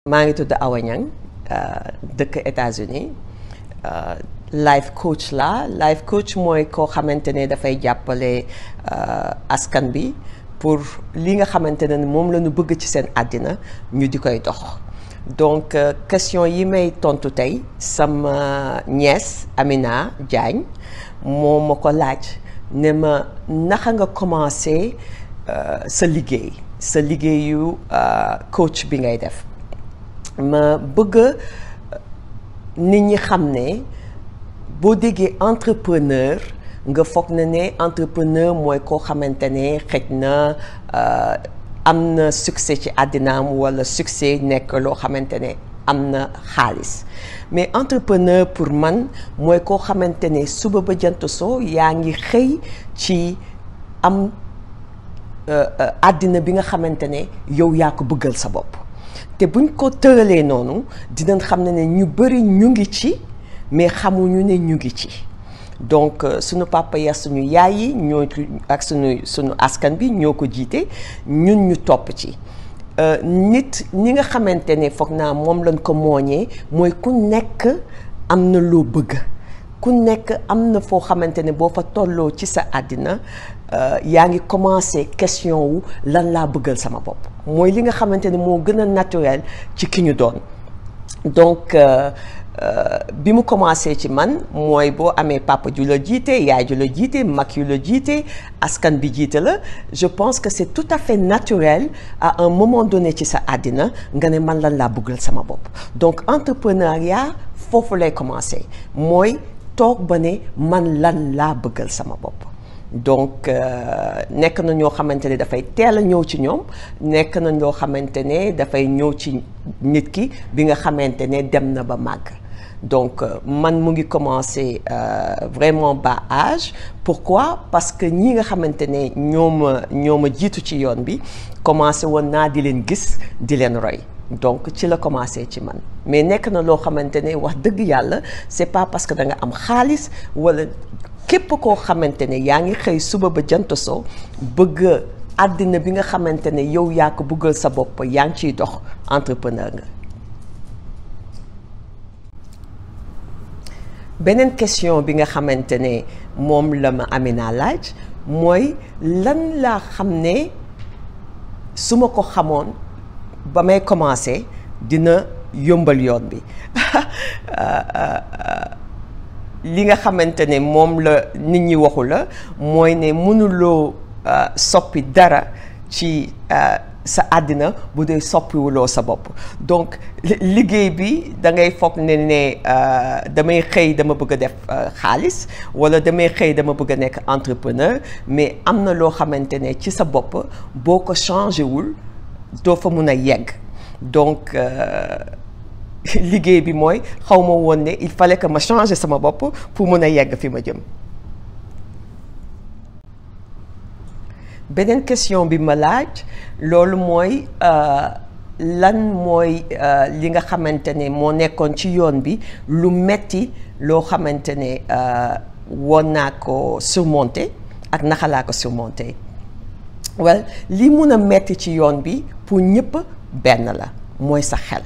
maa ngi tudd Awa Niang dëkk États-Unis life coach la life coach mooy koo xamante ne dafay jàppale askan bi pour li nga xamante ne moom la ñu bëgg ci seen àddina ñu di koy dox. Donc question yi may tontu tey sama nièce Amina Diagne moo ma ko laaj ne ma naka nga commencé sa liggéeyu coach bi ngay def. ma bëgg nit ñi xam ne boo déggee entrepreneur nga foog na ne entrepreneur mooy koo xamante ne xëj na am na succès ci àddinaam walla succès nekk loo xamante ne am na xaalis mais entrepreneur pour man mooy koo xamante ne suba ba jant soo yaa ngi xëy ci am àddina bi nga xamante ne yow yaa ko bëggal sa bopp. te buñ ko tëralee noonu dinañ xam ne ñu bari ñu ngi ci mais xamuñu ne ñu ngi ci donc sunu papa ya suñu yaay yi ñoo ak sunu askan bi ñoo ko jiite ñun ñu topp ci nit ñi nga xamante ne foog naa moom lañ ko mooñee mooy ku nekk am na loo bëgg ku nekk am na foo xamante ne boo fa tolloo ci sa àddina yaa ngi commencé question wu lan laa bëggal sama bopp mooy li nga xamante ne moo gën a naturel ci ki ñu doon donc bi mu commencé ci man mooy boo amee papa ju la jiite yaay ju la jiite mag yu la jiite askan bi jiite la je pense que c'est tout à fait naturel à un moment donné ci sa àddina nga ne man lan laa bëggal sama bopp donc entrepreneuriat foofu lay commencé mooy toog ba ne man lan laa bëggal sama bopp donc nekk na ñoo xamante ne dafay teel a ñëw ci ñoom nekk na ñoo xamante ne dafay ñëw ci nit ki bi nga xamante ne dem na ba màgg donc man mu ngi commencé vraiment bas âge pourquoi parce que ñi nga xamante ne ñoo ma jiitu ci yoon bi commencé woon naa di leen gis di leen roy donc ci la commencé ci man mais nekk na loo xamante ne wax dëgg yàlla c'est pas parce que da nga am xaalis wala képp koo xamante ne yaa ngi xëy suba ba jant soo bëgg àddina bi nga xamante ne yow yaa ko bëggal sa bopp yaa ngi ciy dox entrepreneur nga. beneen question bi nga xamante ne moom la ma Amina laaj mooy lan laa xam ne su ma ko xamoon ba may commencé dina yombal yoon bi li nga xamante ne moom la nit ñi waxu la mooy ne mënuloo soppi dara ci sa àddina bu dee soppiwuloo sa bopp donc liggéey bi da ngay foog ne damay xëy dama bëgg a def xaalis wala damay xëy dama bëgg a nekk entrepreneur mais am na loo xamante ne ci sa bopp boo ko changé wul doo fa mun a yegg donc liggéey bi mooy xaw ma woon ne il fallait que ma changer sama bopp pour mun a yegg fi ma jëm. beneen question bi ma laaj loolu mooy lan mooy li nga xamante ne moo nekkoon ci yoon bi lu metti loo xamante ne woon naa ko surmonter ak naka laa ko surmonter well li mun a metti ci yoon bi pour ñëpp benn la mooy sa xel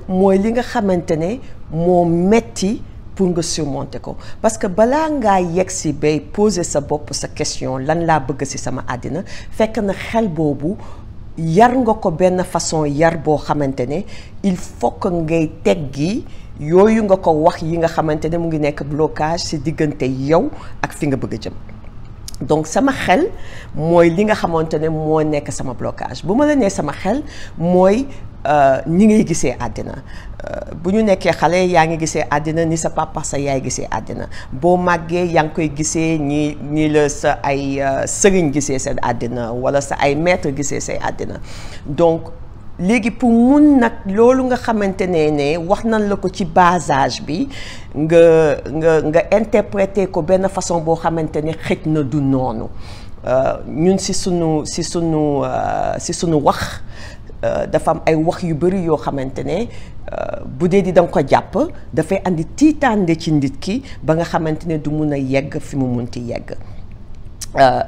mooy li nga xamante ne moo metti pour nga surmonter ko parce que balaa ngaa yegg si bay poser sa bopp sa question lan laa bëgg si sama àddina fekk na xel boobu yar nga ko benn façon yar boo xamante ne il faut que ngay teggi yooyu nga ko wax yi nga xamante ne mu ngi nekk blocage si diggante yow ak fi nga bëgg a jëm donc sama xel mooy li nga xamante ne moo nekk sama blocage bu ma la nee sama xel mooy ñi ngay gisee àddina bu ñu nekkee xale yaa ngi gisee àddina ni sa papa sa yaay gisee àddina boo màggee yaa ngi koy gisee ñi la sa ay sëriñ gisee seen àddina wala sa ay maître gisee say àddina donc léegi pour mun nag loolu nga xamante ne wax nañ la ko ci bas âge bi nga interpréter ko benn façon boo xamante ne xëj na du noonu ñun si sunu wax dafa am ay wax yu bari yoo xamante ne bu dee di da nga ko jàpp dafay andi tiitaande ci nit ki ba nga xamante ne du mun a yegg fi mu munti yegg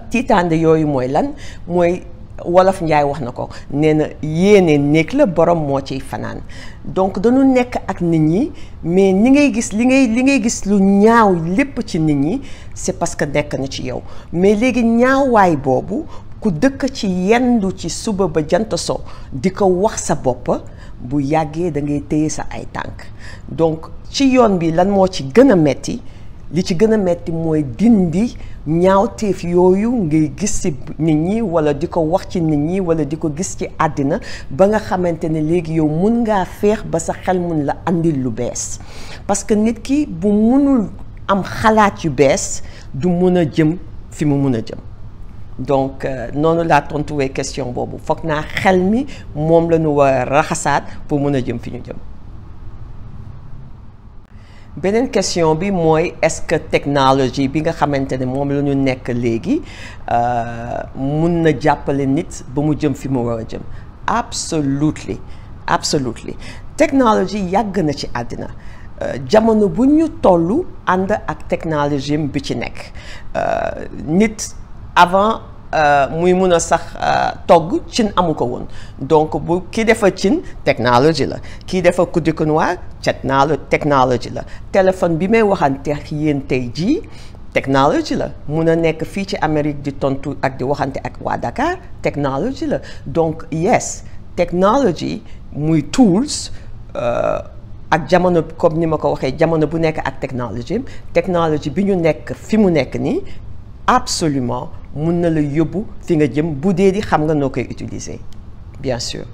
tiitaande yooyu mooy lan mooy wolof Njaay wax na ko nee na yéene néeg la borom moo ciy fanaan donc dañu nekk ak nit ñi mais li ngay gis lu ñaaw lépp ci nit ñi c'est parce que nekk na ci yow mais léegi ñaawaay boobu ku dëkk ci yendu ci suba ba jant so di ko wax sa bopp bu yàggee da ngay téye sa ay tànk donc ci yoon bi lan moo ci gën a metti li ci gën a metti mooy dindi ñaawteef yooyu ngay gis ci nit ñi wala di ko wax ci nit ñi wala di ko gis ci àddina ba nga xamante ne léegi yow mun ngaa feex ba sa xel mun la andil lu bees parce que nit ki bu munul am xalaat yu bees du mun a jëm fi mu mun a jëm donc noonu laa tontuwee question boobu foog naa xel mi moom la ñu war a raxasaat pour mun a jëm fi ñu jëm. beneen question bi mooy est-ce que technologie bi nga xamante ne moom la ñu nekk léegi mun na jàppale nit ba mu jëm fi mu war a jëm absolutely technologie yàgg na ci àddina jamono bu ñu tollu ànd ak technologie bi ci nekk nit avant muy mun a sax togg cin amu ko woon donc bu ki defa cin technologie la kii defa kuddiku noir technologie la téléphone bi may waxante ak yéen tey jii technologie la mun a nekk fii ci Amérique di tontu ak di waxante ak waa Dakar technologie la donc yes technologie muy tools ak jamono comme ni ma ko waxee jamono bu nekk ak technologie bi ñu nekk fi mu nekk nii absolument mun na la yóbbu fi nga jëm bu dee di xam nga noo koy utiliser bien sûr